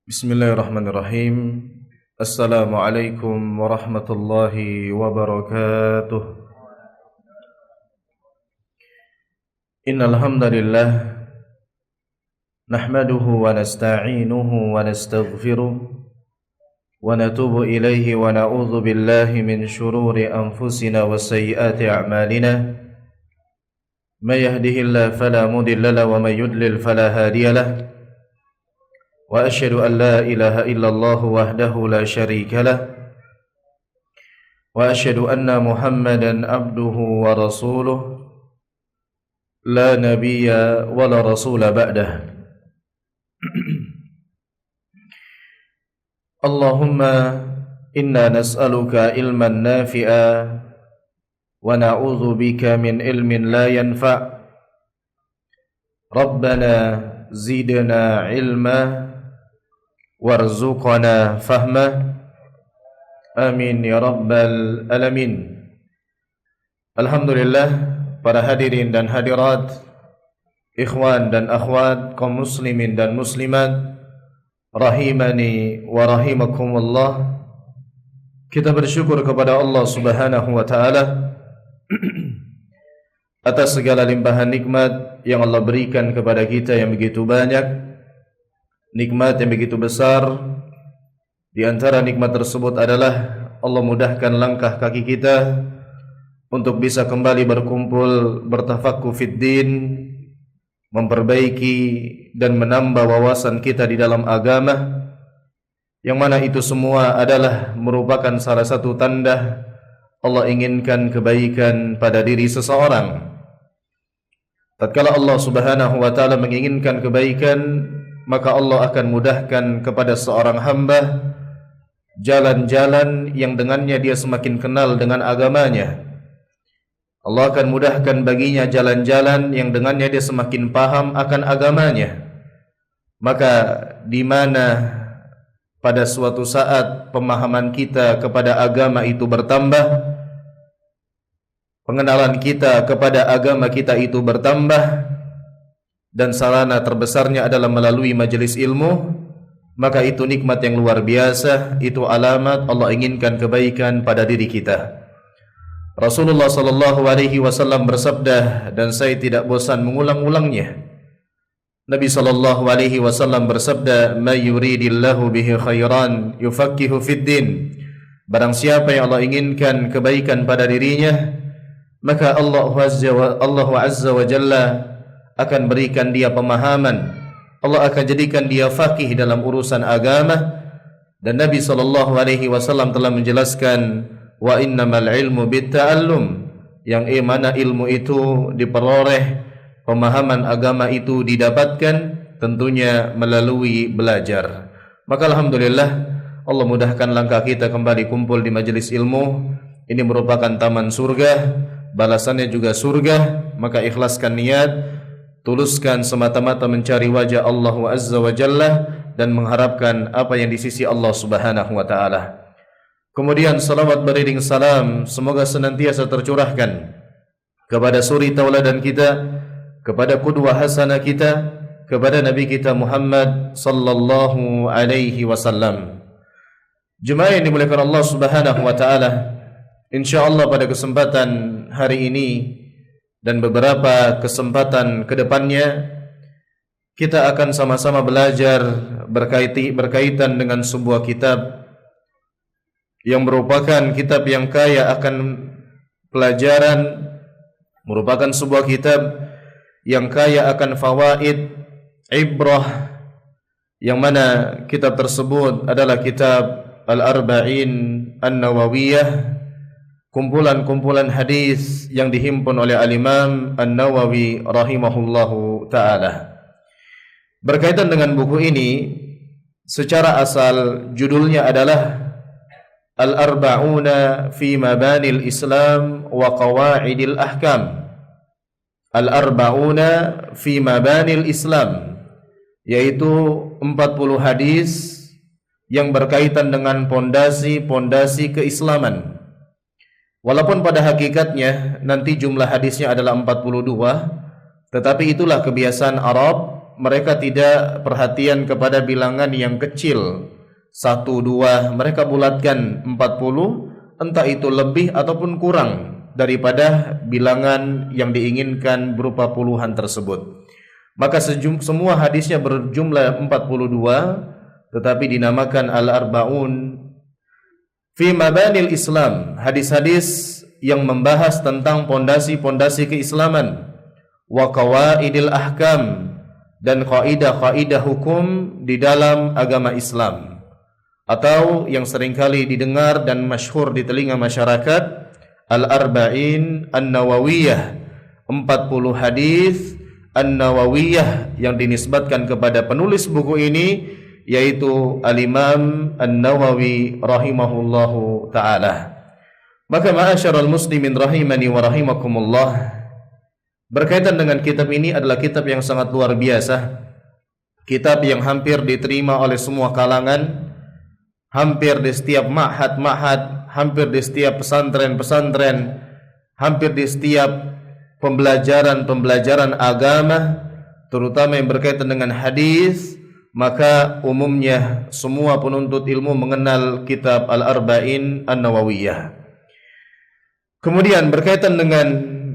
Bismillahirrahmanirrahim. Assalamualaikum warahmatullahi wabarakatuh. Innal hamdalillah nahmaduhu wa nasta'inuhu wa nastaghfiruh wa natubu ilaihi wa na'udzu billahi min shururi anfusina wa sayyiati a'malina. May yahdihillahu fala mudilla lahu wa may yudlil fala hadiya lahu. وأشهد أن لا إله إلا الله وحده لا شريك له وأشهد أن محمدا عبده ورسوله لا نبي ولا رسول بعده اللهم إنا نسألك علما نافعا ونعوذ بك من علم لا ينفع ربنا زدنا علما warzuqna fahma amin ya rabbal alamin. Alhamdulillah, para hadirin dan hadirat, ikhwan dan akhwat, kaum muslimin dan muslimat, rahimani wa rahimakumullah. Kita bersyukur kepada Allah Subhanahu wa taala atas segala limpahan nikmat yang Allah berikan kepada kita yang begitu banyak. Nikmat yang begitu besar. Di antara nikmat tersebut adalah Allah mudahkan langkah kaki kita untuk bisa kembali berkumpul, bertafaqquh fid din, memperbaiki dan menambah wawasan kita di dalam agama, yang mana itu semua adalah merupakan salah satu tanda Allah inginkan kebaikan pada diri seseorang. Tatkala Allah Subhanahu wa taala menginginkan kebaikan, maka Allah akan mudahkan kepada seorang hamba jalan-jalan yang dengannya dia semakin kenal dengan agamanya. Allah akan mudahkan baginya jalan-jalan yang dengannya dia semakin paham akan agamanya. Maka di mana pada suatu saat pemahaman kita kepada agama itu bertambah, pengenalan kita kepada agama kita itu bertambah, dan sarana terbesarnya adalah melalui majelis ilmu, maka itu nikmat yang luar biasa. Itu alamat Allah inginkan kebaikan pada diri kita. Rasulullah sallallahu alaihi wasallam bersabda, dan saya tidak bosan mengulang-ulangnya. Nabi sallallahu alaihi wasallam bersabda, "May yuridillahu bihi khairan yufaqihu fid din." Barang siapa yang Allah inginkan kebaikan pada dirinya, maka Allah azza wa jalla akan berikan dia pemahaman. Allah akan jadikan dia faqih dalam urusan agama. Dan Nabi SAW telah menjelaskan, wa innamal ilmu bitta'allum, yang mana ilmu itu diperoleh, pemahaman agama itu didapatkan tentunya melalui belajar. Maka alhamdulillah Allah mudahkan langkah kita kembali kumpul di majelis ilmu. Ini merupakan taman surga, balasannya juga surga. Maka ikhlaskan niat, tuluskan semata-mata mencari wajah Allah Azza wa Jalla dan mengharapkan apa yang di sisi Allah Subhanahu wa taala. Kemudian salawat beriring salam semoga senantiasa tercurahkan kepada suri tauladan kita, kepada qudwah hasanah kita, kepada Nabi kita Muhammad sallallahu alaihi wasallam. Jemaah yang dimuliakan Allah Subhanahu wa taala, insyaallah pada kesempatan hari ini dan beberapa kesempatan ke depannya kita akan sama-sama belajar berkaitan dengan sebuah kitab yang merupakan kitab yang kaya akan pelajaran, merupakan sebuah kitab yang kaya akan fawaid, ibrah, yang mana kitab tersebut adalah kitab Al-Arba'in An-Nawawiyah, kumpulan-kumpulan hadis yang dihimpun oleh Al-Imam An-Nawawi rahimahullahu ta'ala. Berkaitan dengan buku ini, secara asal judulnya adalah Al-Arba'una fi Mabanil Islam wa Qawa'idil Ahkam. Al-Arba'una fi Mabanil Islam, yaitu 40 hadis yang berkaitan dengan pondasi-pondasi keislaman. Walaupun pada hakikatnya nanti jumlah hadisnya adalah 42, tetapi itulah kebiasaan Arab mereka tidak perhatian kepada bilangan yang kecil 1, 2, mereka bulatkan 40, entah itu lebih ataupun kurang daripada bilangan yang diinginkan berupa puluhan tersebut. Maka semua hadisnya berjumlah 42, tetapi dinamakan Al-Arba'un fi Mabanil Islam, hadis-hadis yang membahas tentang pondasi-pondasi keislaman, wa qawaidil ahkam, dan kaidah-kaidah hukum di dalam agama Islam, atau yang seringkali didengar dan masyhur di telinga masyarakat, Al-Arba'in An-Nawawiyah, 40 hadis An-Nawawiyah yang dinisbatkan kepada penulis buku ini, yaitu Al-Imam An-Nawawi rahimahullahu ta'ala. Maka ma'asyiral muslimin rahimani wa rahimakumullah, berkaitan dengan kitab ini adalah kitab yang sangat luar biasa, kitab yang hampir diterima oleh semua kalangan, hampir di setiap ma'had, hampir di setiap pesantren-pesantren, hampir di setiap pembelajaran agama, terutama yang berkaitan dengan hadis. Maka umumnya semua penuntut ilmu mengenal kitab Al-Arba'in An-Nawawiyah. Kemudian berkaitan dengan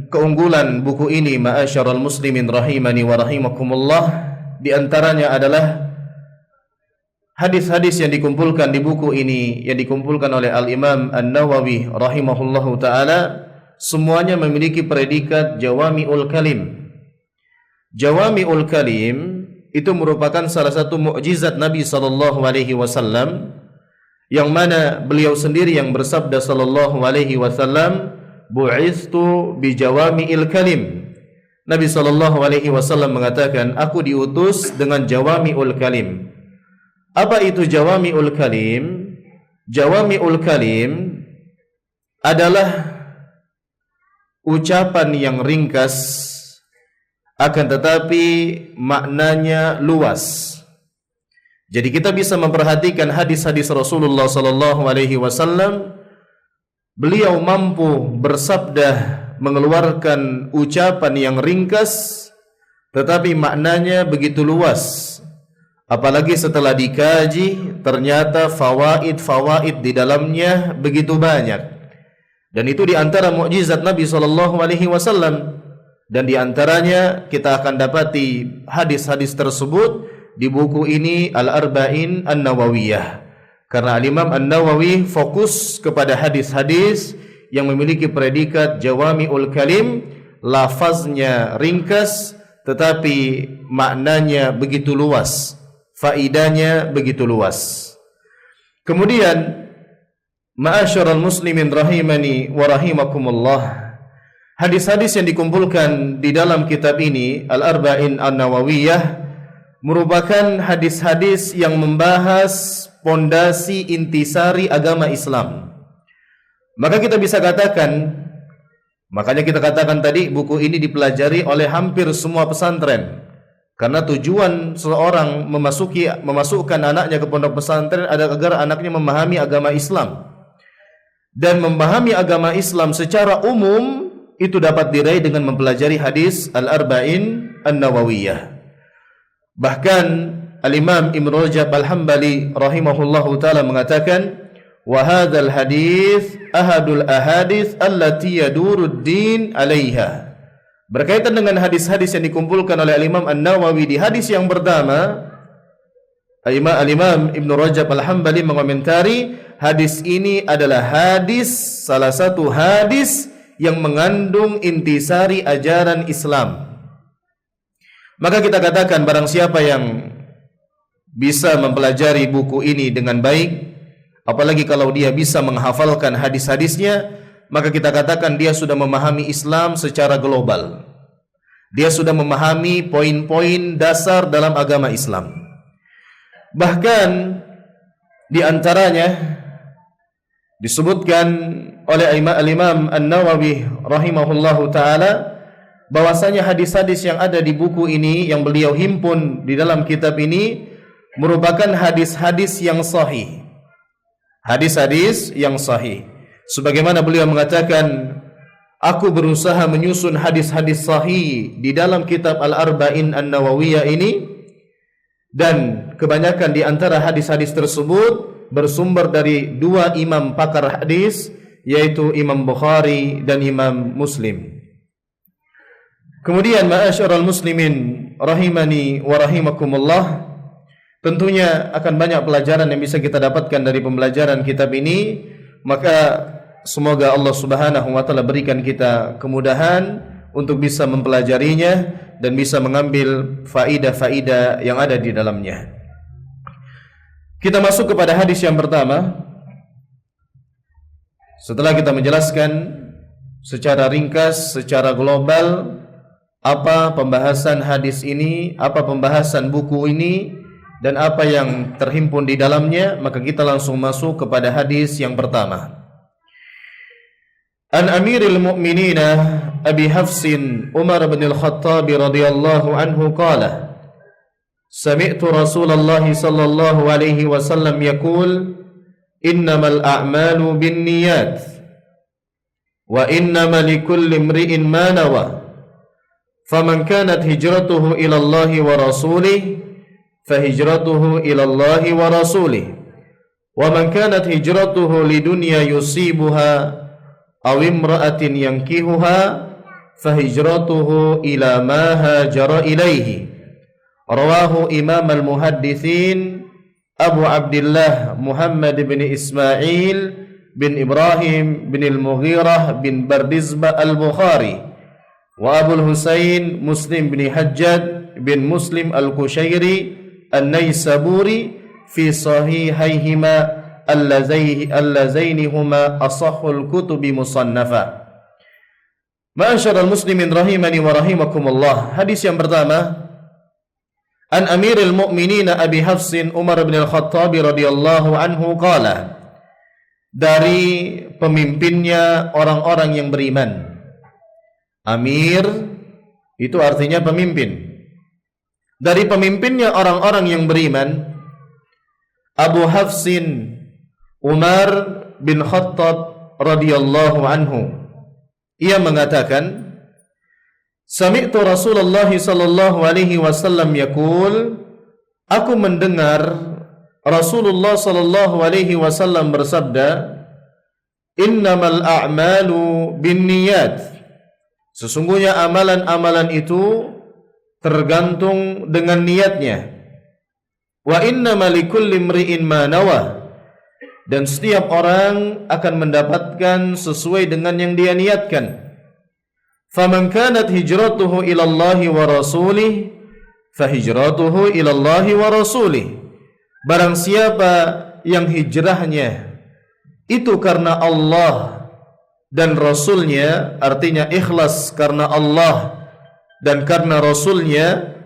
keunggulan buku ini, ma'asyiral muslimin rahimani wa rahimakumullah, di antaranya adalah hadis-hadis yang dikumpulkan di buku ini, yang dikumpulkan oleh Al-Imam An-Nawawi rahimahullahu ta'ala, semuanya memiliki predikat Jawami'ul Kalim. Jawami'ul Kalim itu merupakan salah satu mukjizat Nabi sallallahu alaihi wasallam, yang mana beliau sendiri yang bersabda sallallahu alaihi wasallam, bu'itstu bi jawami'il kalim. Nabi sallallahu alaihi wasallam mengatakan, aku diutus dengan jawami'ul kalim. Apa itu jawami'ul kalim? Jawami'ul kalim adalah ucapan yang ringkas akan tetapi maknanya luas. Jadi kita bisa memperhatikan hadis-hadis Rasulullah sallallahu alaihi wasallam, beliau mampu bersabda, mengeluarkan ucapan yang ringkas tetapi maknanya begitu luas. Apalagi setelah dikaji, ternyata fawaid di dalamnya begitu banyak. Dan itu di antara mukjizat Nabi sallallahu alaihi wasallam. Dan di antaranya kita akan dapati hadis-hadis tersebut di buku ini Al-Arba'in An-Nawawiyah. Karena Al-Imam An-Nawawi fokus kepada hadis-hadis yang memiliki predikat Jawami'ul Kalim, lafaznya ringkas tetapi maknanya begitu luas, faidahnya begitu luas. Kemudian ma'asyiral muslimin rahimani wa rahimakumullah, hadis-hadis yang dikumpulkan di dalam kitab ini Al-Arba'in An-Nawawiyah merupakan hadis-hadis yang membahas pondasi intisari agama Islam. Maka kita bisa katakan, makanya kita katakan tadi buku ini dipelajari oleh hampir semua pesantren. Karena tujuan seseorang memasukkan anaknya ke pondok pesantren adalah agar anaknya memahami agama Islam. Dan memahami agama Islam secara umum itu dapat diraih dengan mempelajari hadis Al-Arba'in An-Nawawiyah. Bahkan Al-Imam Ibn Rajab Al-Hambali rahimahullahu ta'ala mengatakan, wa hadzal hadis ahadul ahadits allati yadurud din 'alaiha. Berkaitan dengan hadis-hadis yang dikumpulkan oleh Al-Imam An-Nawawi di hadis yang pertama, Al-Imam Ibn Rajab Al-Hambali mengomentari, hadis ini adalah salah satu hadis yang mengandung intisari ajaran Islam. Maka kita katakan, barang siapa yang bisa mempelajari buku ini dengan baik, apalagi kalau dia bisa menghafalkan hadis-hadisnya, maka kita katakan dia sudah memahami Islam secara global. Dia sudah memahami poin-poin dasar dalam agama Islam. Bahkan di antaranya disebutkan oleh Al-Imam An-Nawawi rahimahullahu ta'ala bahwasanya hadis-hadis yang ada di buku ini yang beliau himpun di dalam kitab ini merupakan hadis-hadis yang sahih. Hadis-hadis yang sahih. Sebagaimana beliau mengatakan, aku berusaha menyusun hadis-hadis sahih di dalam kitab Al-Arba'in An-Nawawiyah ini Dan kebanyakan di antara hadis-hadis tersebut bersumber dari dua imam pakar hadis, yaitu Imam Bukhari dan Imam Muslim. Kemudian ma'asyiral muslimin rahimani wa rahimakumullah, tentunya akan banyak pelajaran yang bisa kita dapatkan dari pembelajaran kitab ini. Maka semoga Allah Subhanahu wa taala berikan kita kemudahan untuk bisa mempelajarinya dan bisa mengambil faidah-faidah yang ada di dalamnya. Kita masuk kepada hadis yang pertama. Setelah kita menjelaskan secara ringkas, secara global apa pembahasan hadis ini, apa pembahasan buku ini, dan apa yang terhimpun di dalamnya, maka kita langsung masuk kepada hadis yang pertama. An Amiril Mu'minin Abi Hafsin Umar bin Al-Khattab radhiyallahu anhu qala Sami'tu Rasulullah sallallahu alaihi wasallam yaqul innamal a'malu binniyat wa innamal likulli imri'in ma nawa faman kanat hijratuhu ila Allah wa rasulih fahijratuhu ila Allah wa rasulih wa man kanat hijratuhu lidunya yusibuha aw imra'atin yankihuha fahijratuhu ila ma hajara ilaihi. Rawahu Imam al-Muhadditsin Abu Abdullah Muhammad bin Ismail bin Ibrahim bin al-Mughirah bin Bardizbah al-Bukhari wa Abu al-Husain Muslim bin Hajjaj bin Muslim al-Kushairi an-Naisaburi fi sahihaihima allazaini huma asahhul kutubi musannafa. Ma'asyiral muslimin rahimani wa rahimakumullah. Hadis yang pertama, An Amiril Mu'minin Abi Hafsin Umar bin Al-Khattab radhiyallahu anhu qala, dari pemimpinnya orang-orang yang beriman. Amir itu artinya pemimpin. Dari pemimpinnya orang-orang yang beriman, Abu Hafsin Umar bin Khattab radhiyallahu anhu, ia mengatakan, Sami'tu Rasulullah sallallahu alaihi wasallam yaqul, aku mendengar Rasulullah sallallahu alaihi wasallam bersabda, innamal a'malu binniyat, sesungguhnya amalan-amalan itu tergantung dengan niatnya. Wa innamal likulli imri'in ma nawa, dan setiap orang akan mendapatkan sesuai dengan yang dia niatkan. Faman kanat hijratuhu ila Allah wa rasulih fahijratuhu ila Allah wa rasulih. Barang siapa yang hijrahnya itu karena Allah dan Rasulnya, artinya ikhlas karena Allah dan karena Rasulnya,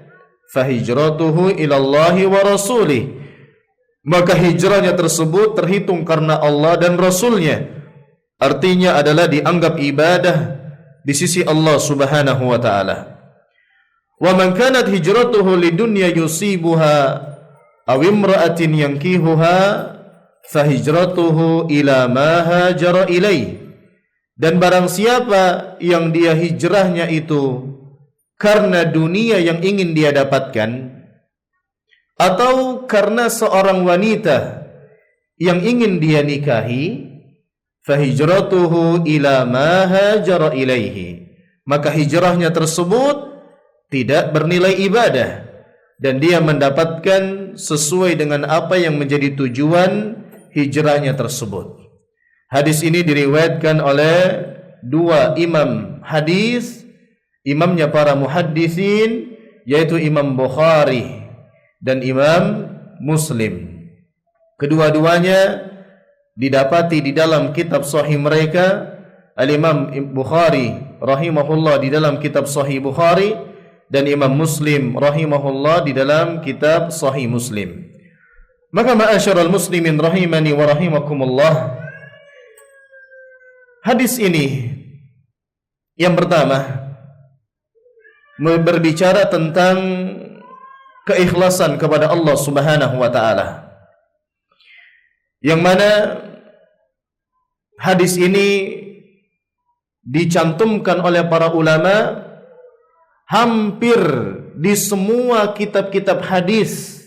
fahijratuhu ila Allah wa rasulih, maka hijrahnya tersebut terhitung karena Allah dan Rasulnya, artinya adalah dianggap ibadah di sisi Allah Subhanahu wa ta'ala. Wa man kanat hijratuhu lidunya yusibuha aw imra'atin yankihuha fahijratuhu ila ma hajara ilaih. Dan barang siapa yang dia hijrahnya itu karena dunia yang ingin dia dapatkan, atau karena seorang wanita yang ingin dia nikahi, fahijratuhu ila ma hajara ilaihi, maka hijrahnya tersebut tidak bernilai ibadah dan dia mendapatkan sesuai dengan apa yang menjadi tujuan hijrahnya tersebut. Hadis ini diriwayatkan oleh dua imam hadis, imamnya para muhaddisin, yaitu Imam Bukhari dan Imam Muslim. Kedua-duanya didapati di dalam kitab sahih mereka. Al-Imam Bukhari rahimahullah di dalam kitab sahih Bukhari, dan Imam Muslim rahimahullah di dalam kitab sahih Muslim. Maka ma'asyiral muslimin rahimani wa rahimakumullah, hadis ini yang pertama berbicara tentang keikhlasan kepada Allah Subhanahu wa ta'ala, yang mana hadis ini dicantumkan oleh para ulama hampir di semua kitab-kitab hadis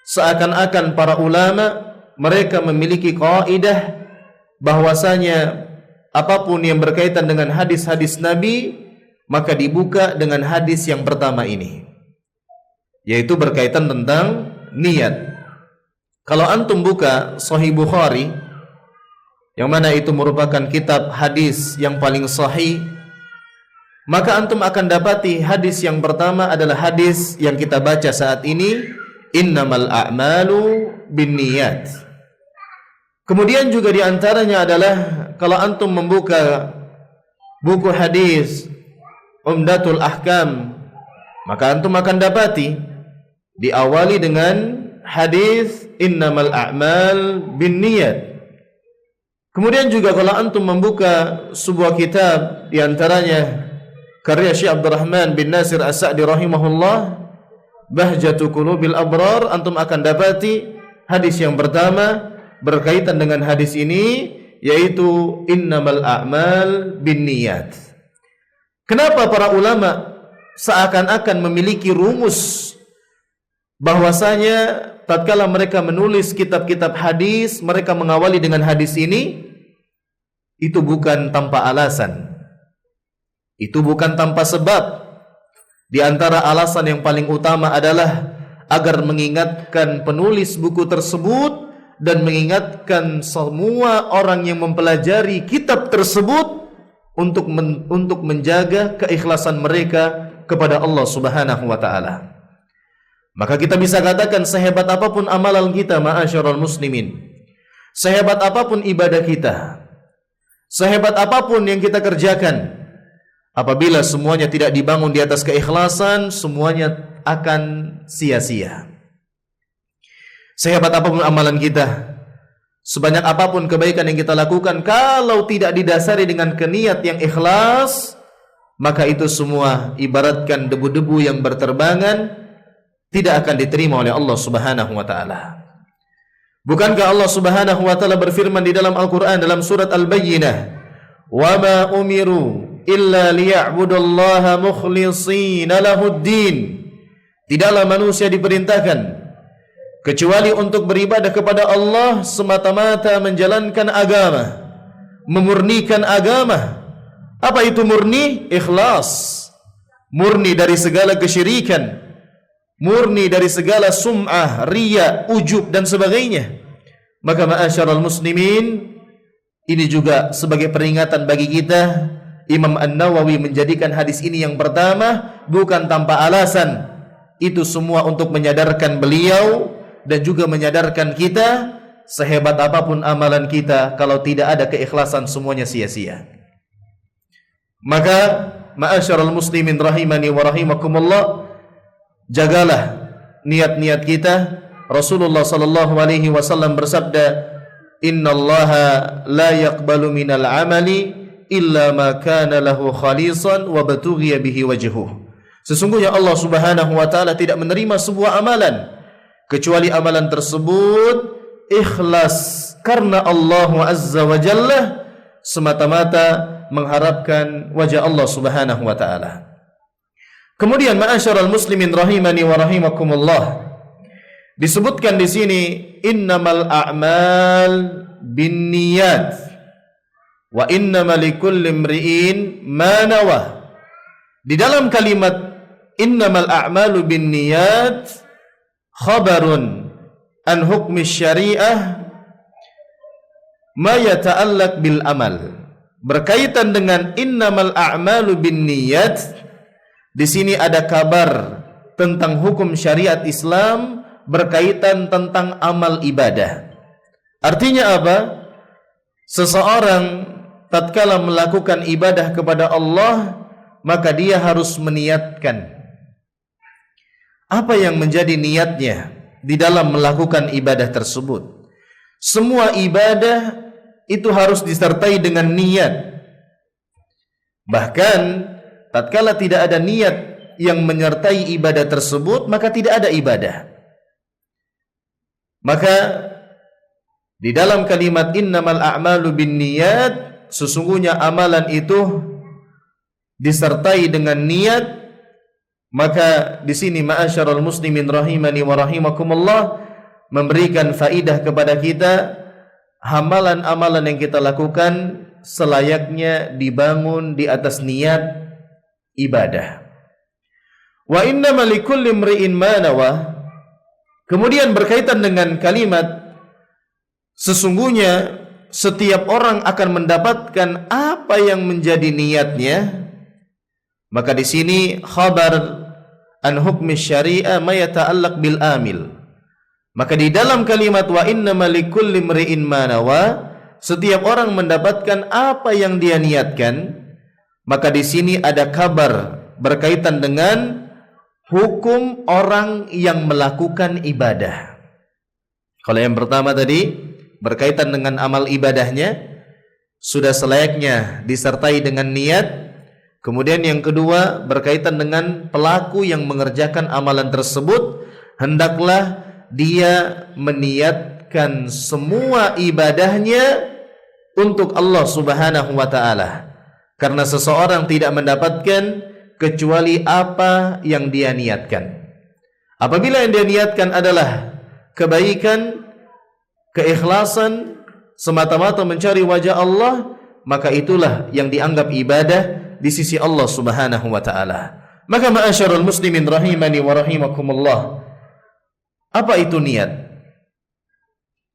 seakan-akan para ulama mereka memiliki kaidah bahwasanya apapun yang berkaitan dengan hadis-hadis Nabi maka dibuka dengan hadis yang pertama ini, yaitu berkaitan tentang niat. Kalau antum buka Sahih Bukhari, yang mana itu merupakan kitab hadis yang paling sahih, maka antum akan dapati hadis yang pertama adalah hadis yang kita baca saat ini, innamal a'malu binniyat. Kemudian juga diantaranya adalah kalau antum membuka buku hadis Umdatul Ahkam, maka antum akan dapati diawali dengan hadis innamal a'mal binniyat. Kemudian juga kalau antum membuka sebuah kitab diantaranya karya Syekh Abdurrahman bin Nasir As-Sa'di rahimahullah, Bahjatu Qulubil Abrar, antum akan dapati hadis yang pertama berkaitan dengan hadis ini, yaitu innamal a'mal binniyat. Kenapa para ulama seakan-akan memiliki rumus bahwasanya tatkala mereka menulis kitab-kitab hadis mereka mengawali dengan hadis ini? Itu bukan tanpa alasan, itu bukan tanpa sebab. Di antara alasan yang paling utama adalah agar mengingatkan penulis buku tersebut dan mengingatkan semua orang yang mempelajari kitab tersebut untuk menjaga keikhlasan mereka kepada Allah Subhanahu wa taala. Maka kita bisa katakan sehebat apapun amalan kita ma'asyiral muslimin, sehebat apapun ibadah kita, sehebat apapun yang kita kerjakan, apabila semuanya tidak dibangun di atas keikhlasan, semuanya akan sia-sia. Sehebat apapun amalan kita, sebanyak apapun kebaikan yang kita lakukan, kalau tidak didasari dengan niat yang ikhlas, maka itu semua ibaratkan debu-debu yang berterbangan, tidak akan diterima oleh Allah Subhanahu wa taala. Bukankah Allah Subhanahu wa taala berfirman di dalam Al-Qur'an dalam surat Al-Bayyinah, "Wa ma umiru illa liya'budullaha mukhlishina lahuddin." Tidaklah manusia diperintahkan kecuali untuk beribadah kepada Allah semata-mata menjalankan agama, memurnikan agama. Apa itu murni? Ikhlas. Murni dari segala kesyirikan, murni dari segala sum'ah, riya, ujub dan sebagainya. Maka ma'asyiral muslimin, ini juga sebagai peringatan bagi kita. Imam An-Nawawi menjadikan hadis ini yang pertama bukan tanpa alasan. Itu semua untuk menyadarkan beliau dan juga menyadarkan kita, sehebat apapun amalan kita, kalau tidak ada keikhlasan semuanya sia-sia. Maka ma'asyiral muslimin rahimani wa rahimakumullah, jagalah niat-niat kita. Rasulullah sallallahu alaihi wasallam bersabda, "Innallaha la yaqbalu minal amali illa ma kana lahu khalisan wa batughiya bihi wajhuh." Sesungguhnya Allah Subhanahu wa taala tidak menerima sebuah amalan kecuali amalan tersebut ikhlas karena Allah Azza wa Jalla, semata-mata mengharapkan wajah Allah Subhanahu wa taala. Kemudian ma'asyiral muslimin rahimani wa rahimakumullah, disebutkan di sini innamal a'mal binniyat wa innamal likulli imri'in ma nawa. Di dalam kalimat innamal a'malu binniyat khabarun an hukmi syariah ma yata'allaq bil amal. Berkaitan dengan innamal a'malu binniyat, di sini ada kabar tentang hukum syariat Islam berkaitan tentang amal ibadah. Artinya apa? Seseorang tatkala melakukan ibadah kepada Allah, maka dia harus meniatkan. Apa yang menjadi niatnya di dalam melakukan ibadah tersebut? Semua ibadah itu harus disertai dengan niat. Bahkan tatkala tidak ada niat yang menyertai ibadah tersebut, maka tidak ada ibadah. Maka di dalam kalimat innamal a'malu binniyat, sesungguhnya amalan itu disertai dengan niat. Maka di sini ma'asyiral muslimin rahimani wa rahimakumullah, memberikan faidah kepada kita, amalan-amalan yang kita lakukan selayaknya dibangun di atas niat ibadah. Wa innama likulli imri'in ma nawa. Kemudian berkaitan dengan kalimat sesungguhnya setiap orang akan mendapatkan apa yang menjadi niatnya, maka di sini khabar an hukmi syariah ma yata'allaq bil amil. Maka di dalam kalimat wa innama likulli imri'in ma nawa, setiap orang mendapatkan apa yang dia niatkan, maka di sini ada kabar berkaitan dengan hukum orang yang melakukan ibadah. Kalau yang pertama tadi berkaitan dengan amal ibadahnya, sudah selayaknya disertai dengan niat. Kemudian yang kedua berkaitan dengan pelaku yang mengerjakan amalan tersebut, hendaklah dia meniatkan semua ibadahnya untuk Allah Subhanahu wa ta'ala, karena seseorang tidak mendapatkan kecuali apa yang dia niatkan. Apabila yang dia niatkan adalah kebaikan, keikhlasan, semata-mata mencari wajah Allah, maka itulah yang dianggap ibadah di sisi Allah Subhanahu wa ta'ala. Maka ma'asyarul muslimin rahimani wa rahimakumullah, apa itu niat?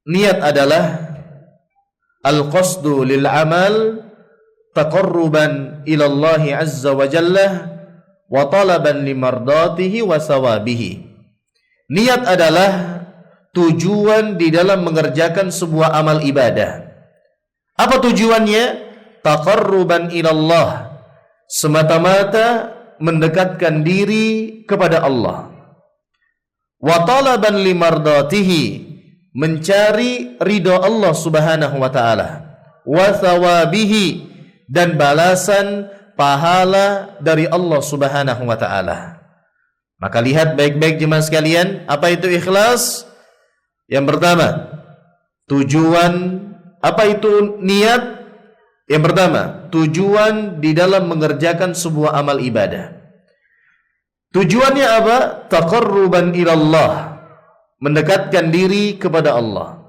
Niat adalah al-qasdu lil amal taqarruban ila Allah azza wa jalla wa talaban limardatihi wa sawabihi. Niat adalah tujuan di dalam mengerjakan sebuah amal ibadah. Apa tujuannya? Taqarruban ila Allah, semata-mata mendekatkan diri kepada Allah. Wa talaban limardatihi, mencari ridha Allah Subhanahu wa ta'ala. Wa sawabihi, dan balasan pahala dari Allah Subhanahu wa ta'ala. Maka lihat baik-baik jemaah sekalian, apa itu ikhlas? Yang pertama, tujuan. Apa itu niat? Yang pertama, tujuan di dalam mengerjakan sebuah amal ibadah. Tujuannya apa? Taqarruban ilallah, mendekatkan diri kepada Allah.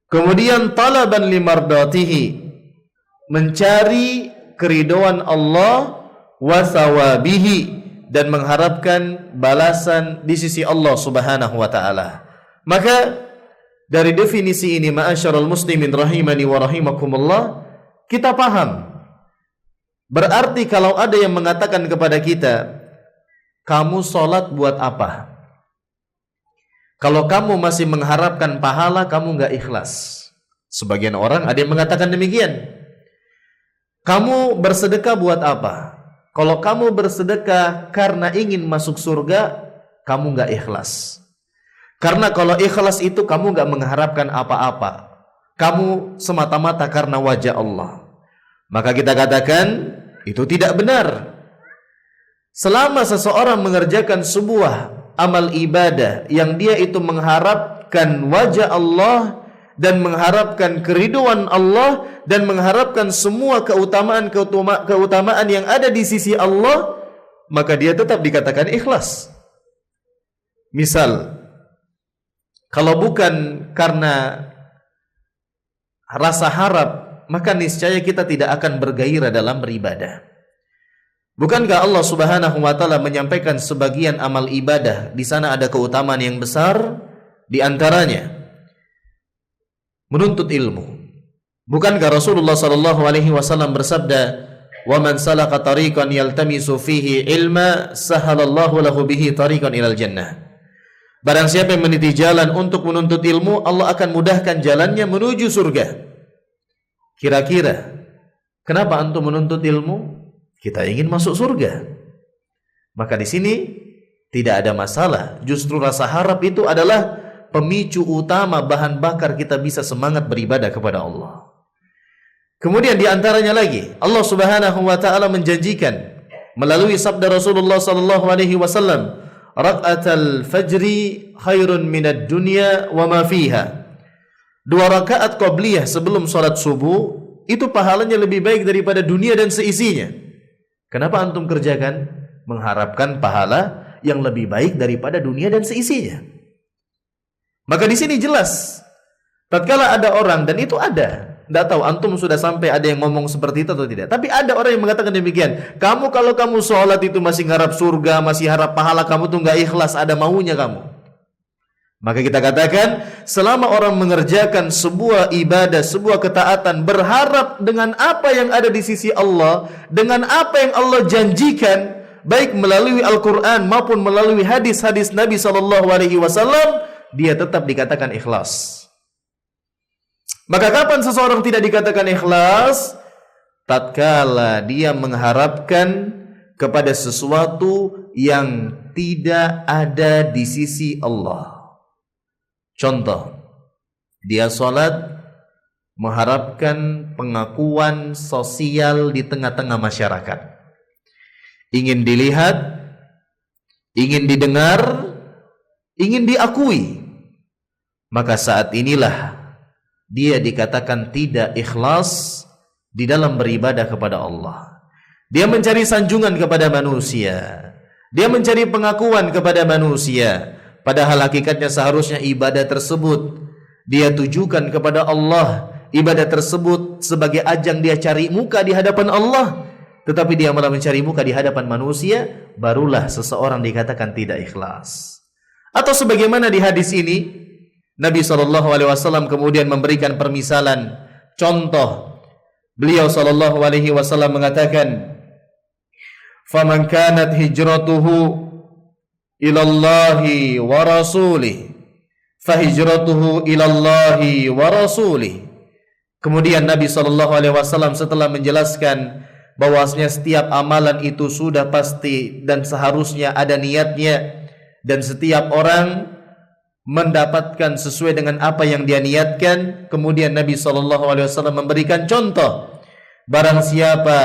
Kemudian talaban limardatihi, mencari keridhaan Allah, wasawabihi, dan mengharapkan balasan di sisi Allah Subhanahu wa ta'ala. Maka dari definisi ini, ma'asyarul muslimin rahimani wa rahimakumullah, kita paham. Berarti kalau ada yang mengatakan kepada kita, kamu sholat buat apa? Kalau kamu masih mengharapkan pahala, kamu nggak ikhlas. Sebagian orang ada yang mengatakan demikian. Kamu bersedekah buat apa? Kalau kamu bersedekah karena ingin masuk surga, kamu nggak ikhlas. Karena kalau ikhlas itu kamu nggak mengharapkan apa-apa. Kamu semata-mata karena wajah Allah. Maka kita katakan itu tidak benar. Selama seseorang mengerjakan sebuah amal ibadah yang dia itu mengharapkan wajah Allah dan mengharapkan keridhaan Allah dan mengharapkan semua keutamaan yang ada di sisi Allah, maka dia tetap dikatakan ikhlas. Misal, kalau bukan karena rasa harap, maka niscaya kita tidak akan bergairah dalam beribadah. Bukankah Allah Subhanahu wa ta'ala menyampaikan sebagian amal ibadah, di sana ada keutamaan yang besar, di antaranya menuntut ilmu. Bukankah Rasulullah sallallahu alaihi wasallam bersabda, "Wa man salaka tariqan yaltamisu fihi ilma, sahalallahu lahu bihi tariqan ilal jannah." Barang siapa yang meniti jalan untuk menuntut ilmu, Allah akan mudahkan jalannya menuju surga. Kira-kira kenapa antum menuntut ilmu? Kita ingin masuk surga. Maka di sini tidak ada masalah. Justru rasa harap itu adalah pemicu utama, bahan bakar kita bisa semangat beribadah kepada Allah. Kemudian di antaranya lagi, Allah Subhanahu wa ta'ala menjanjikan melalui sabda Rasulullah sallallahu alaihi wasallam, "Rak'atal fajri khairun minad dunya wa ma fiha." 2 rakaat qabliyah sebelum salat subuh itu pahalanya lebih baik daripada dunia dan seisinya. Kenapa antum kerjakan? Mengharapkan pahala yang lebih baik daripada dunia dan seisinya. Maka di sini jelas, tatkala ada orang, dan itu ada, tidak tahu antum sudah sampai ada yang ngomong seperti itu atau tidak, tapi ada orang yang mengatakan demikian. Kamu kalau kamu sholat itu masih ngarap surga, masih harap pahala, kamu tuh nggak ikhlas, ada maunya kamu. Maka kita katakan, selama orang mengerjakan sebuah ibadah, sebuah ketaatan, berharap dengan apa yang ada di sisi Allah, dengan apa yang Allah janjikan, baik melalui Al-Quran maupun melalui hadis-hadis Nabi SAW, dia tetap dikatakan ikhlas. Maka kapan seseorang tidak dikatakan ikhlas? Tatkala dia mengharapkan kepada sesuatu yang tidak ada di sisi Allah. Contoh, dia sholat mengharapkan pengakuan sosial di tengah-tengah masyarakat. Ingin dilihat, ingin didengar, ingin diakui. Maka saat inilah dia dikatakan tidak ikhlas di dalam beribadah kepada Allah. Dia mencari sanjungan kepada manusia. Dia mencari pengakuan kepada manusia. Padahal hakikatnya seharusnya ibadah tersebut dia tujukan kepada Allah. Ibadah tersebut sebagai ajang dia cari muka di hadapan Allah. Tetapi dia malah mencari muka di hadapan manusia. Barulah seseorang dikatakan tidak ikhlas. Atau sebagaimana di hadis ini, Nabi SAW kemudian memberikan permisalan. Contoh, beliau SAW mengatakan, "Faman kanat hijratuhu ilallahi wa rasulih, fahijratuhu ilallahi wa rasulih." Kemudian Nabi SAW setelah menjelaskan bahwasanya setiap amalan itu sudah pasti dan seharusnya ada niatnya, dan setiap orang mendapatkan sesuai dengan apa yang dia niatkan. Kemudian Nabi SAW memberikan contoh, barang siapa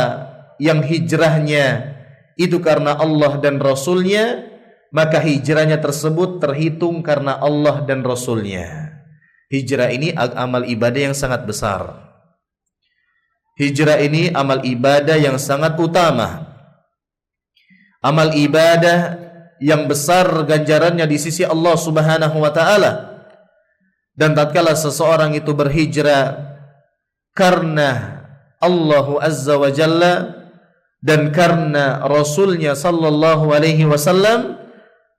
yang hijrahnya itu karena Allah dan Rasulnya, maka hijrahnya tersebut terhitung karena Allah dan Rasulnya. Hijrah ini amal ibadah yang sangat besar. Hijrah ini amal ibadah yang sangat utama. Amal ibadah yang besar ganjarannya di sisi Allah Subhanahu wa taala. Dan tatkala seseorang itu berhijrah karena Allah Azza wa Jalla dan karena Rasulnya sallallahu alaihi wasallam,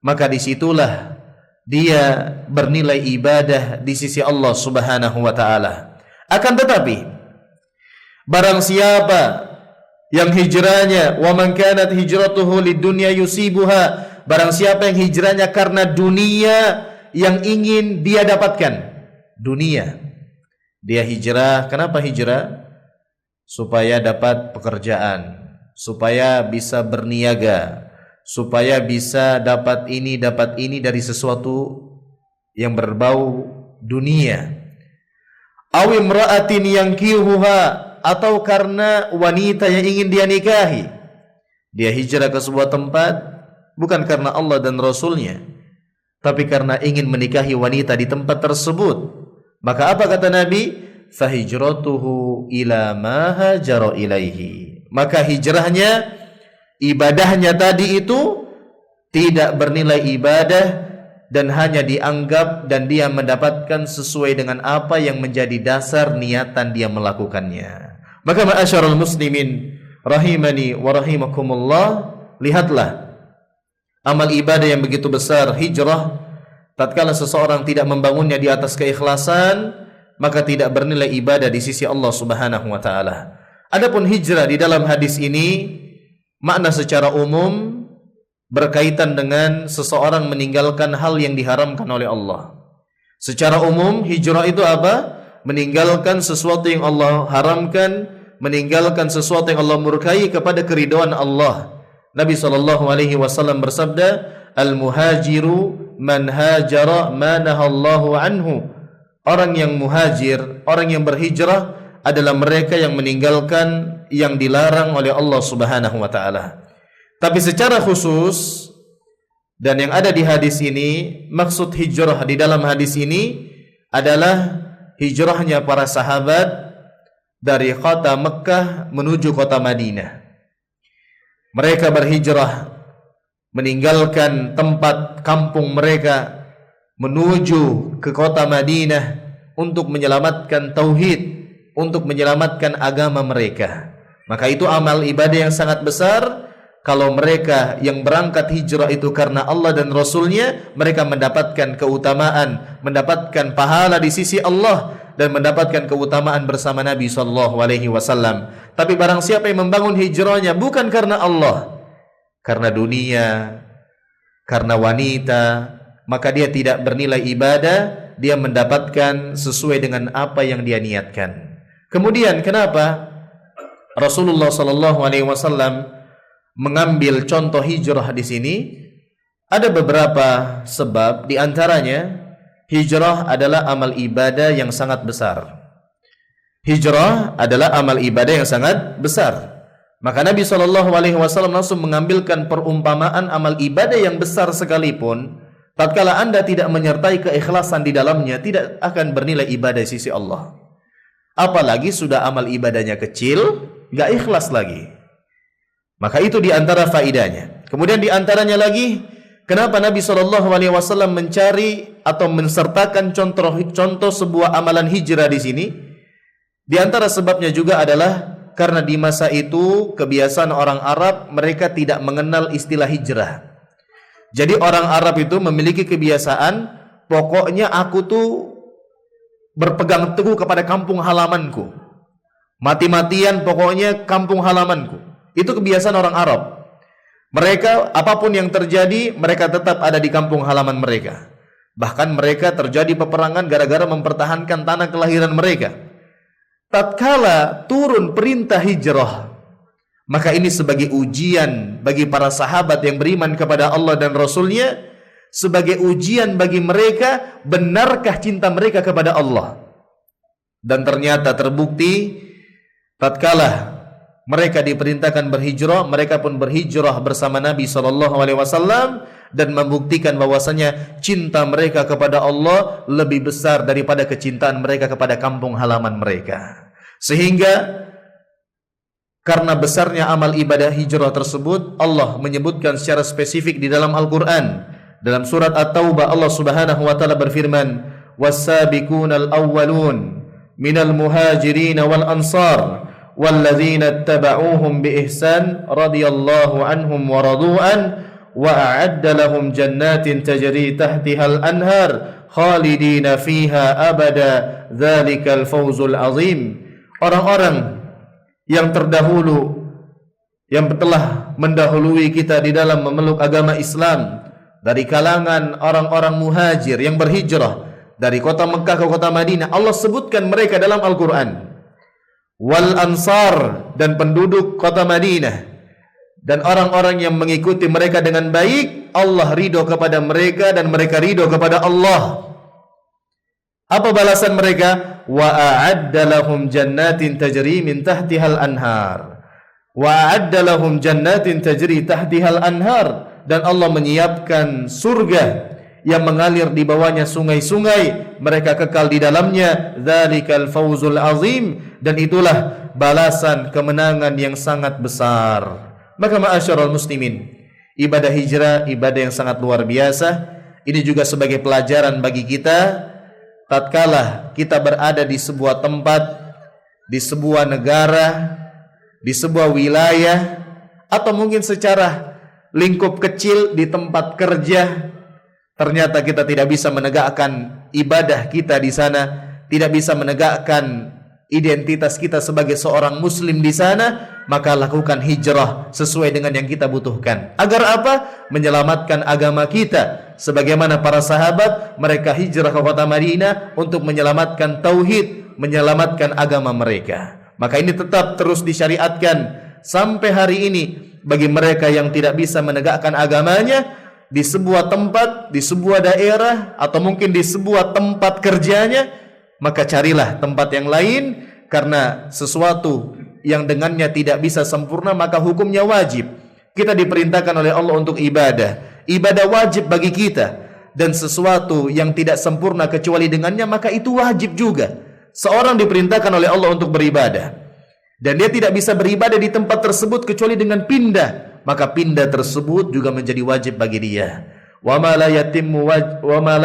maka disitulah dia bernilai ibadah di sisi Allah Subhanahu wa ta'ala. Akan tetapi, barang siapa yang hijrahnya, wa man kanat hijratuhu lidunya yusibuha, barang siapa yang hijrahnya karena dunia yang ingin dia dapatkan, dunia, dia hijrah. Kenapa hijrah? Supaya dapat pekerjaan, supaya bisa berniaga, supaya bisa dapat ini dari sesuatu yang berbau dunia. Aw imra'atin yankihuha, atau karena wanita yang ingin dia nikahi. Dia hijrah ke sebuah tempat bukan karena Allah dan Rasulnya, tapi karena ingin menikahi wanita di tempat tersebut. Maka apa kata Nabi? Fahijratuhu ila ma hajara ilaihi. Maka hijrahnya, ibadahnya tadi itu tidak bernilai ibadah dan hanya dianggap dan dia mendapatkan sesuai dengan apa yang menjadi dasar niatan dia melakukannya. Maka ma'asyarul muslimin rahimani wa rahimakumullah, lihatlah amal ibadah yang begitu besar, hijrah, tatkala seseorang tidak membangunnya di atas keikhlasan, maka tidak bernilai ibadah di sisi Allah Subhanahu wa taala. Adapun hijrah di dalam hadis ini makna secara umum berkaitan dengan seseorang meninggalkan hal yang diharamkan oleh Allah. Secara umum hijrah itu apa? Meninggalkan sesuatu yang Allah haramkan, meninggalkan sesuatu yang Allah murkai kepada keridhaan Allah. Nabi SAW bersabda, "Al-muhajiru man hajara ma nahallahu anhu." Orang yang muhajir, orang yang berhijrah adalah mereka yang meninggalkan yang dilarang oleh Allah Subhanahu wa taala. Tapi secara khusus, dan yang ada di hadis ini, maksud hijrah di dalam hadis ini adalah hijrahnya para sahabat dari kota Mekkah menuju kota Madinah. Mereka berhijrah meninggalkan tempat kampung mereka, menuju ke kota Madinah untuk menyelamatkan tauhid, untuk menyelamatkan agama mereka. Maka itu amal ibadah yang sangat besar. Kalau mereka yang berangkat hijrah itu karena Allah dan Rasulnya, mereka mendapatkan keutamaan, mendapatkan pahala di sisi Allah, dan mendapatkan keutamaan bersama Nabi SAW. Tapi barang siapa yang membangun hijrahnya bukan karena Allah, karena dunia, karena wanita, maka dia tidak bernilai ibadah. Dia mendapatkan sesuai dengan apa yang dia niatkan. Kemudian kenapa Rasulullah SAW mengambil contoh hijrah di sini? Ada beberapa sebab. Di antaranya, hijrah adalah amal ibadah yang sangat besar. Hijrah adalah amal ibadah yang sangat besar. Maka Nabi SAW langsung mengambilkan perumpamaan amal ibadah yang besar sekalipun, tatkala Anda tidak menyertai keikhlasan di dalamnya, tidak akan bernilai ibadah di sisi Allah. Apalagi sudah amal ibadahnya kecil, gak ikhlas lagi. Maka itu di antara faidahnya. Kemudian di antaranya lagi, kenapa Nabi SAW mencari atau mensertakan contoh sebuah amalan hijrah di sini? Di antara sebabnya juga adalah karena di masa itu kebiasaan orang Arab, mereka tidak mengenal istilah hijrah. Jadi orang Arab itu memiliki kebiasaan, pokoknya aku tuh berpegang teguh kepada kampung halamanku. Mati-matian pokoknya kampung halamanku. Itu kebiasaan orang Arab. Mereka, apapun yang terjadi, mereka tetap ada di kampung halaman mereka. Bahkan mereka terjadi peperangan gara-gara mempertahankan tanah kelahiran mereka. Tatkala turun perintah hijrah, maka ini sebagai ujian bagi para sahabat yang beriman kepada Allah dan Rasulnya, sebagai ujian bagi mereka, benarkah cinta mereka kepada Allah? Dan ternyata terbukti, tatkala mereka diperintahkan berhijrah, mereka pun berhijrah bersama Nabi SAW dan membuktikan bahwasanya cinta mereka kepada Allah lebih besar daripada kecintaan mereka kepada kampung halaman mereka. Sehingga karena besarnya amal ibadah hijrah tersebut, Allah menyebutkan secara spesifik di dalam Al-Quran. Dalam surat At-Taubah, Allah Subhanahu wa taala berfirman, "Was-sabiqunal awwalun minal muhajirin wal ansar والذين اتبعوهم بإحسان رضي الله عنهم ورضوا عنه وأعد لهم جنات تجري تحتها الأنهار خالدين فيها أبدا ذلك الفوز العظيم." Orang-orang yang terdahulu, yang telah mendahului kita di dalam memeluk agama Islam, dari kalangan orang-orang muhajir yang berhijrah dari kota Mekah ke kota Madinah, Allah sebutkan mereka dalam Al-Quran. Wal ansar, dan penduduk kota Madinah, dan orang-orang yang mengikuti mereka dengan baik, Allah ridho kepada mereka dan mereka ridho kepada Allah. Apa balasan mereka? Wa a'adda lahum jannatin tajri min tahtihal anhar. Wa a'adda lahum jannatin tajri tahtihal anhar, dan Allah menyiapkan surga yang mengalir di bawahnya sungai-sungai, mereka kekal di dalamnya. Dzalikal fawzul azim, dan itulah balasan kemenangan yang sangat besar. Maka ma'asyiral muslimin, ibadah hijrah ibadah yang sangat luar biasa. Ini juga sebagai pelajaran bagi kita, tatkala kita berada di sebuah tempat, di sebuah negara, di sebuah wilayah, atau mungkin secara lingkup kecil di tempat kerja, ternyata kita tidak bisa menegakkan ibadah kita di sana, tidak bisa menegakkan identitas kita sebagai seorang muslim di sana, maka lakukan hijrah sesuai dengan yang kita butuhkan. Agar apa? Menyelamatkan agama kita. Sebagaimana para sahabat, mereka hijrah ke kota Madinah untuk menyelamatkan tauhid, menyelamatkan agama mereka. Maka ini tetap terus disyariatkan sampai hari ini bagi mereka yang tidak bisa menegakkan agamanya di sebuah tempat, di sebuah daerah, atau mungkin di sebuah tempat kerjanya, maka carilah tempat yang lain, karena sesuatu yang dengannya tidak bisa sempurna maka hukumnya wajib. Kita diperintahkan oleh Allah untuk ibadah. Ibadah wajib bagi kita, dan sesuatu yang tidak sempurna kecuali dengannya maka itu wajib juga. Seorang diperintahkan oleh Allah untuk beribadah, dan dia tidak bisa beribadah di tempat tersebut kecuali dengan pindah, maka pindah tersebut juga menjadi wajib bagi dia. wa ma la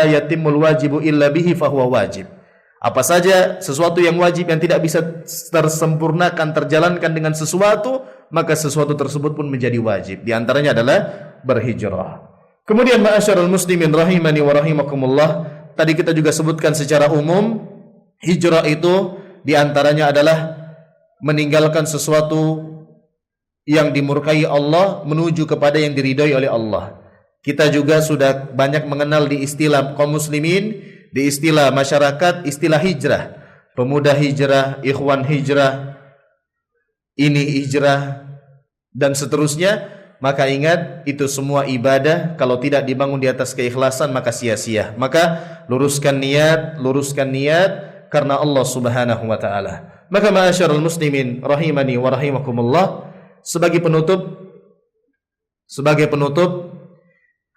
yatimmul wajibu illa bihi fahuwa wajib. Apa saja sesuatu yang wajib yang tidak bisa tersempurnakan, terjalankan dengan sesuatu, maka sesuatu tersebut pun menjadi wajib. Di antaranya adalah berhijrah. Kemudian ma'asyiral muslimin rahimani wa rahimakumullah, tadi kita juga sebutkan secara umum, hijrah itu di antaranya adalah meninggalkan sesuatu yang dimurkai Allah menuju kepada yang diridhai oleh Allah. Kita juga sudah banyak mengenal di istilah kaum muslimin, di istilah masyarakat, istilah hijrah. Pemuda hijrah, ikhwan hijrah, ini hijrah, dan seterusnya. Maka ingat, itu semua ibadah kalau tidak dibangun di atas keikhlasan maka sia-sia. Maka luruskan niat karena Allah Subhanahu wa taala. Maka ma'asyiral muslimin rahimani wa rahimakumullah, sebagai penutup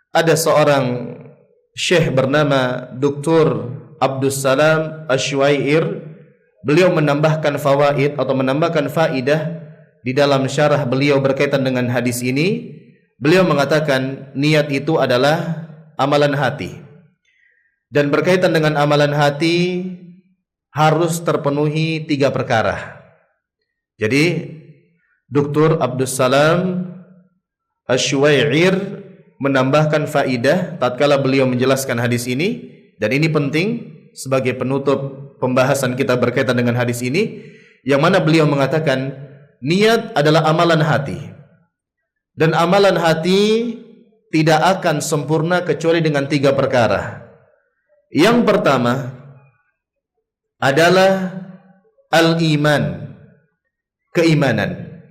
ada seorang syekh bernama Dr. Abdus Salam Asywair. Beliau menambahkan fawaid atau menambahkan faidah di dalam syarah beliau berkaitan dengan hadis ini. Beliau mengatakan niat itu adalah amalan hati, dan berkaitan dengan amalan hati harus terpenuhi 3 perkara. Jadi Dr. Abdus Salam Asywair menambahkan faidah tatkala beliau menjelaskan hadis ini, dan ini penting sebagai penutup pembahasan kita berkaitan dengan hadis ini, yang mana beliau mengatakan niat adalah amalan hati, dan amalan hati tidak akan sempurna kecuali dengan 3 perkara. Yang pertama adalah al-iman, keimanan.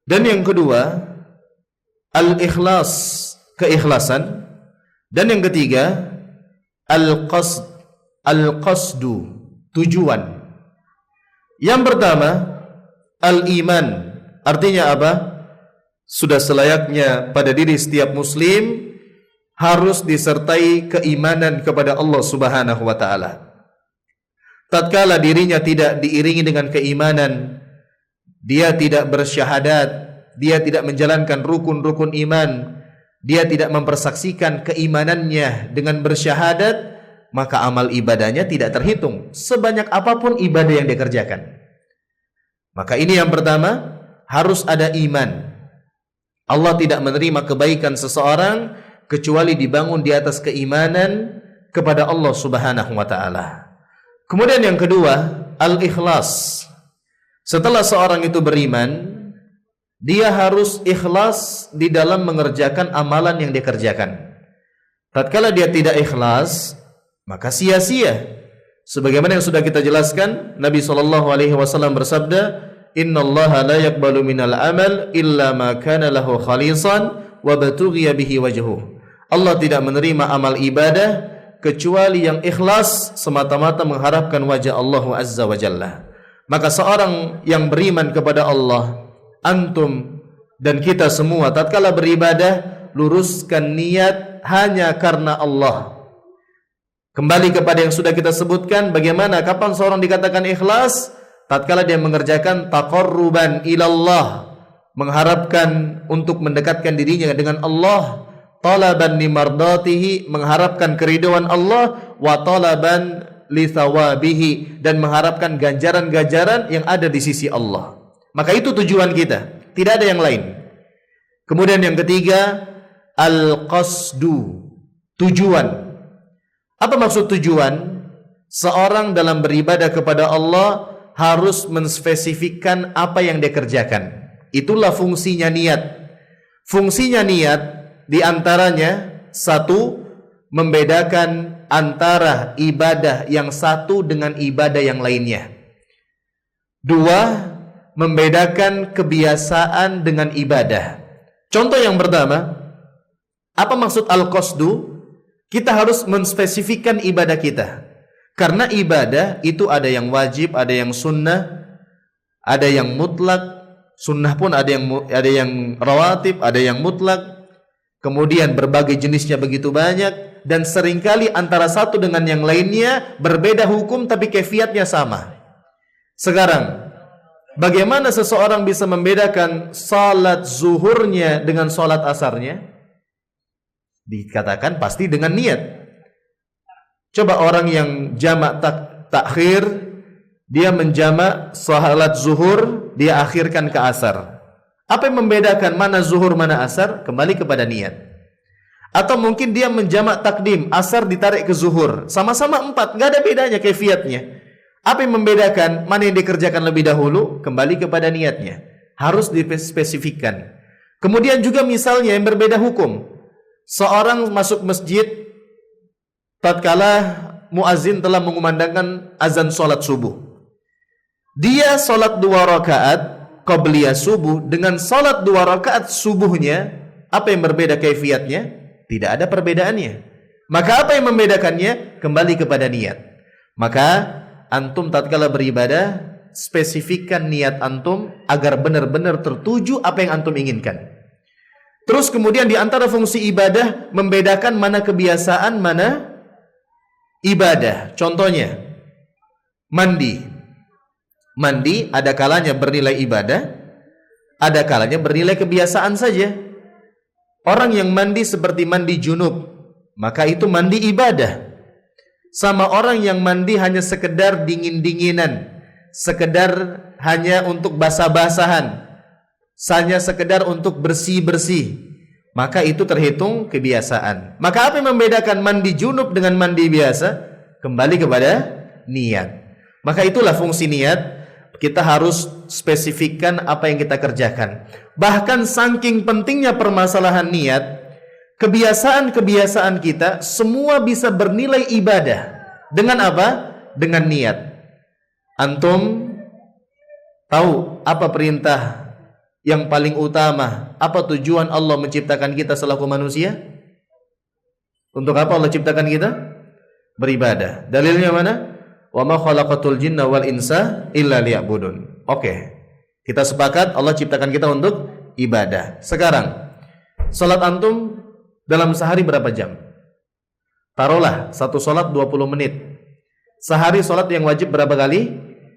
Dan yang kedua al-ikhlas, keikhlasan. Dan yang ketiga al-qasdu, tujuan. Yang pertama al-iman, artinya apa? Sudah selayaknya pada diri setiap muslim harus disertai keimanan kepada Allah Subhanahu wa taala. Tatkala dirinya tidak diiringi dengan keimanan, dia tidak bersyahadat, dia tidak menjalankan rukun-rukun iman, dia tidak mempersaksikan keimanannya dengan bersyahadat, maka amal ibadahnya tidak terhitung sebanyak apapun ibadah yang dikerjakan. Maka ini yang pertama, harus ada iman. Allah tidak menerima kebaikan seseorang kecuali dibangun di atas keimanan kepada Allah Subhanahu wa taala. Kemudian yang kedua, al-ikhlas. Setelah seorang itu beriman, dia harus ikhlas di dalam mengerjakan amalan yang dikerjakan. Tatkala dia tidak ikhlas, maka sia-sia. Sebagaimana yang sudah kita jelaskan, Nabi SAW bersabda, "Innallaha la yaqbalu minal amal illa ma kana lahu khalisan wa batughiya bihi wajhuh." Allah tidak menerima amal ibadah kecuali yang ikhlas semata-mata mengharapkan wajah Allah Azza wa Jalla. Maka seorang yang beriman kepada Allah, antum dan kita semua, tatkala beribadah, luruskan niat hanya karena Allah. Kembali kepada yang sudah kita sebutkan, bagaimana kapan seorang dikatakan ikhlas? Tatkala dia mengerjakan taqarruban ilallah, mengharapkan untuk mendekatkan dirinya dengan Allah, talaban limardatihi, mengharapkan keridhaan Allah, wa talaban li thawabihi, dan mengharapkan ganjaran-ganjaran yang ada di sisi Allah. Maka itu tujuan kita, tidak ada yang lain. Kemudian yang ketiga, al-qasdu, tujuan. Apa maksud tujuan? Seorang dalam beribadah kepada Allah harus menspesifikkan apa yang dia kerjakan. Itulah fungsinya niat. Fungsinya niat diantaranya, satu, membedakan antara ibadah yang satu dengan ibadah yang lainnya. Dua, membedakan kebiasaan dengan ibadah. Contoh yang pertama, apa maksud al-qasdu? Kita harus menspesifikkan ibadah kita. Karena ibadah itu ada yang wajib, ada yang sunnah, ada yang mutlak. Sunnah pun ada yang rawatib, ada yang mutlak. Kemudian berbagai jenisnya begitu banyak, dan seringkali antara satu dengan yang lainnya berbeda hukum tapi kefiatnya sama. Sekarang, bagaimana seseorang bisa membedakan salat zuhurnya dengan salat asarnya? Dikatakan pasti dengan niat. Coba orang yang jamak takhir, dia menjamak salat zuhur, dia akhirkan ke asar. Apa yang membedakan mana zuhur mana asar? Kembali kepada niat. Atau mungkin dia menjamak takdim, asar ditarik ke zuhur, sama-sama 4, nggak ada bedanya kaifiatnya. Apa yang membedakan mana yang dikerjakan lebih dahulu? Kembali kepada niatnya. Harus dispesifikkan. Kemudian juga misalnya yang berbeda hukum. Seorang masuk masjid tatkala muazin telah mengumandangkan azan salat subuh. Dia salat 2 rakaat qabliyah subuh dengan salat 2 rakaat subuhnya, apa yang berbeda kaifiatnya? Tidak ada perbedaannya. Maka apa yang membedakannya? Kembali kepada niat. Maka antum tatkala beribadah, spesifikkan niat antum agar benar-benar tertuju apa yang antum inginkan. Terus kemudian di antara fungsi ibadah membedakan mana kebiasaan, mana ibadah. Contohnya mandi. Mandi ada kalanya bernilai ibadah, ada kalanya bernilai kebiasaan saja. Orang yang mandi seperti mandi junub, maka itu mandi ibadah. Sama orang yang mandi hanya sekedar dingin-dinginan, sekedar hanya untuk basah-basahan, hanya sekedar untuk bersih-bersih, maka itu terhitung kebiasaan. Maka apa yang membedakan mandi junub dengan mandi biasa? Kembali kepada niat. Maka itulah fungsi niat. Kita harus spesifikkan apa yang kita kerjakan. Bahkan saking pentingnya permasalahan niat, kebiasaan-kebiasaan kita semua bisa bernilai ibadah. Dengan apa? Dengan niat. Antum tahu apa perintah yang paling utama? Apa tujuan Allah menciptakan kita selaku manusia? Untuk apa Allah ciptakan kita? Beribadah. Dalilnya mana? Wa ma khalaqatul jinna wal insa illa liya'budun. Oke. Kita sepakat Allah ciptakan kita untuk ibadah. Sekarang, salat antum dalam sehari berapa jam? Taruhlah satu salat 20 menit. Sehari salat yang wajib berapa kali?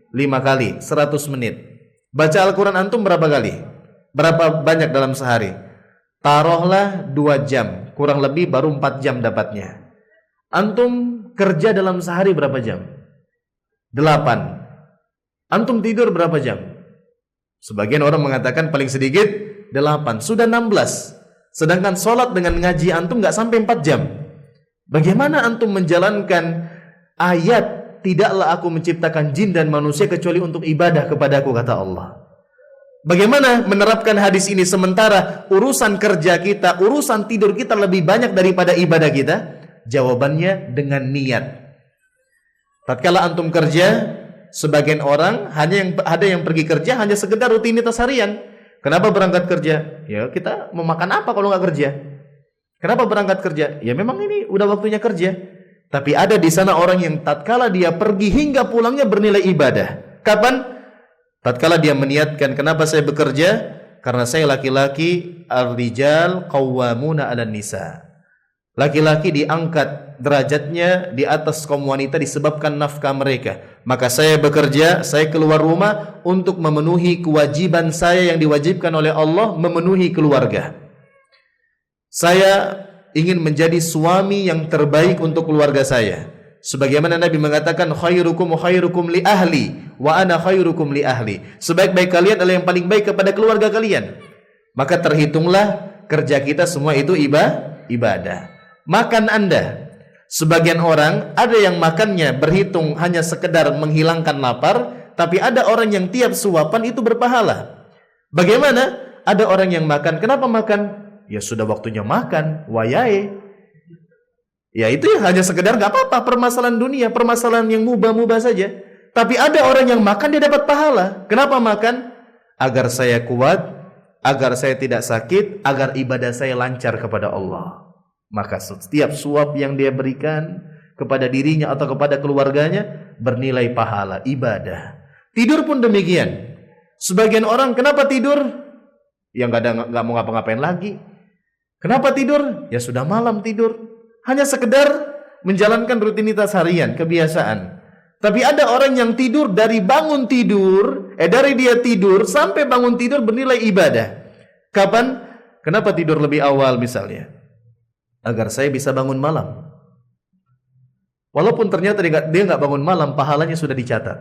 5 kali, 100 menit. Baca Al-Quran antum berapa kali? Berapa banyak dalam sehari? Taruhlah 2 jam, kurang lebih baru 4 jam dapatnya. Antum kerja dalam sehari berapa jam? 8. Antum tidur berapa jam? Sebagian orang mengatakan paling sedikit 8, sudah 16. Sedangkan sholat dengan ngaji antum gak sampai 4 jam. Bagaimana antum menjalankan ayat tidaklah aku menciptakan jin dan manusia kecuali untuk ibadah kepadaku, kata Allah. Bagaimana menerapkan hadis ini sementara urusan kerja kita, urusan tidur kita lebih banyak daripada ibadah kita? Jawabannya dengan niat. Tatkala antum kerja, sebagian orang ada yang pergi kerja hanya sekedar rutinitas harian. Kenapa berangkat kerja? Ya kita mau makan apa kalau nggak kerja? Kenapa berangkat kerja? Ya memang ini udah waktunya kerja. Tapi ada di sana orang yang tatkala dia pergi hingga pulangnya bernilai ibadah. Kapan? Tatkala dia meniatkan, kenapa saya bekerja? Karena saya laki-laki, ar-rijal qawwamuna 'alan nisa. Laki-laki diangkat derajatnya di atas kaum wanita disebabkan nafkah mereka. Maka saya bekerja, saya keluar rumah untuk memenuhi kewajiban saya yang diwajibkan oleh Allah, memenuhi keluarga. Saya ingin menjadi suami yang terbaik untuk keluarga saya. Sebagaimana Nabi mengatakan, khairukum li ahli wa ana khairukum li ahli. Sebaik-baik kalian adalah yang paling baik kepada keluarga kalian. Maka terhitunglah kerja kita semua itu ibadah. Makan Anda, sebagian orang ada yang makannya berhitung hanya sekedar menghilangkan lapar, tapi ada orang yang tiap suapan itu berpahala. Bagaimana? Ada orang yang makan, kenapa makan? Ya sudah waktunya makan, wayahe. Ya itu ya hanya sekedar gak apa-apa, permasalahan dunia, permasalahan yang mubah-mubah saja. Tapi ada orang yang makan dia dapat pahala. Kenapa makan? Agar saya kuat, agar saya tidak sakit, agar ibadah saya lancar kepada Allah. Maka setiap suap yang dia berikan kepada dirinya atau kepada keluarganya bernilai pahala, ibadah. Tidur pun demikian. Sebagian orang kenapa tidur? Ya nggak mau ngapa-ngapain lagi. Kenapa tidur? Ya sudah malam tidur. Hanya sekedar menjalankan rutinitas harian, kebiasaan. Tapi ada orang yang tidur dari dia tidur sampai bangun tidur bernilai ibadah. Kapan? Kenapa tidur lebih awal misalnya? agar saya bisa bangun malam. Walaupun ternyata dia nggak bangun malam, pahalanya sudah dicatat.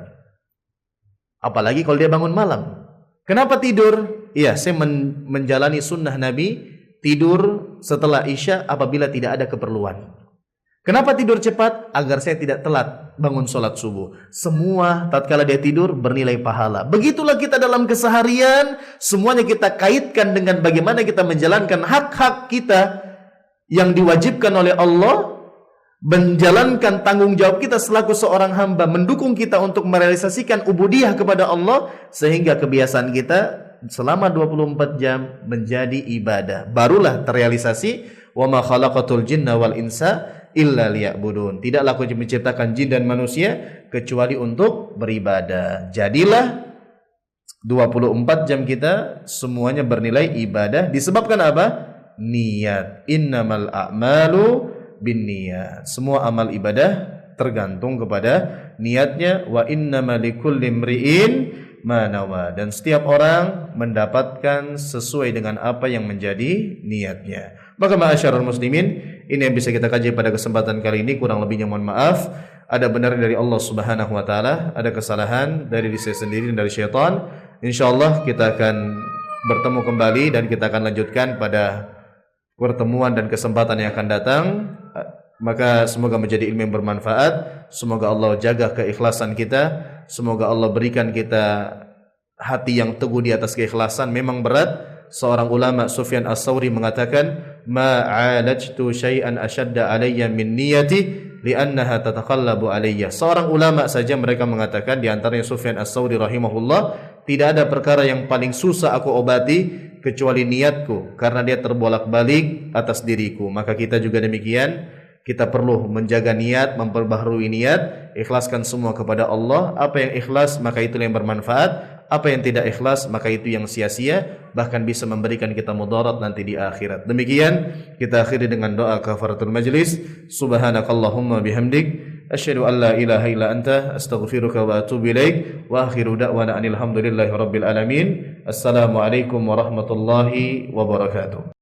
Apalagi kalau dia bangun malam. Kenapa tidur? Iya, saya menjalani sunnah Nabi, tidur setelah Isya apabila tidak ada keperluan. Kenapa tidur cepat? Agar saya tidak telat bangun sholat subuh. Semua tatkala dia tidur bernilai pahala. Begitulah kita dalam keseharian, semuanya kita kaitkan dengan bagaimana kita menjalankan hak-hak kita yang diwajibkan oleh Allah, menjalankan tanggung jawab kita selaku seorang hamba, mendukung kita untuk merealisasikan ubudiyah kepada Allah, sehingga kebiasaan kita selama 24 jam menjadi ibadah. Barulah terrealisasi, wa ma khalaqatul jinna wal insa illa liya'budun. Tidaklah aku menciptakan jin dan manusia kecuali untuk beribadah. Jadilah 24 jam kita semuanya bernilai ibadah. Disebabkan apa? Niat. Innamal a'malu bin niat. Semua amal ibadah tergantung kepada niatnya. Wa innamal likulli imri'in ma nawa. Dan setiap orang mendapatkan sesuai dengan apa yang menjadi niatnya. Maka ma'asyarul muslimin, ini yang bisa kita kaji pada kesempatan kali ini. Kurang lebihnya mohon maaf. Ada benar dari Allah Subhanahu wa taala, ada kesalahan dari diri saya sendiri dan dari syaitan. Insyaallah kita akan bertemu kembali dan kita akan lanjutkan pada pertemuan dan kesempatan yang akan datang. Maka semoga menjadi ilmu yang bermanfaat. Semoga Allah jaga keikhlasan kita. Semoga Allah berikan kita hati yang teguh di atas keikhlasan. Memang berat. Seorang ulama Sufyan As-Sawri mengatakan, ma'alajtu syai'an ashadda alayya min niyati li'annaha tataqallabu alayya. Seorang ulama saja mereka mengatakan, di antaranya Sufyan As-Sawri rahimahullah, tidak ada perkara yang paling susah aku obati kecuali niatku, karena dia terbolak-balik atas diriku. Maka kita juga demikian, kita perlu menjaga niat, memperbaharui niat, ikhlaskan semua kepada Allah. Apa yang ikhlas maka itu yang bermanfaat, apa yang tidak ikhlas maka itu yang sia-sia, bahkan bisa memberikan kita mudarat nanti di akhirat. Demikian kita akhiri dengan doa kafaratul majlis. Subhanakallahumma bihamdik, asyhadu an la ilaha illa anta, astaghfiruka wa atubu ilaik. Wa akhiru da'wana anil hamdulillahi rabbil alamin. Assalamualaikum warahmatullahi wabarakatuh.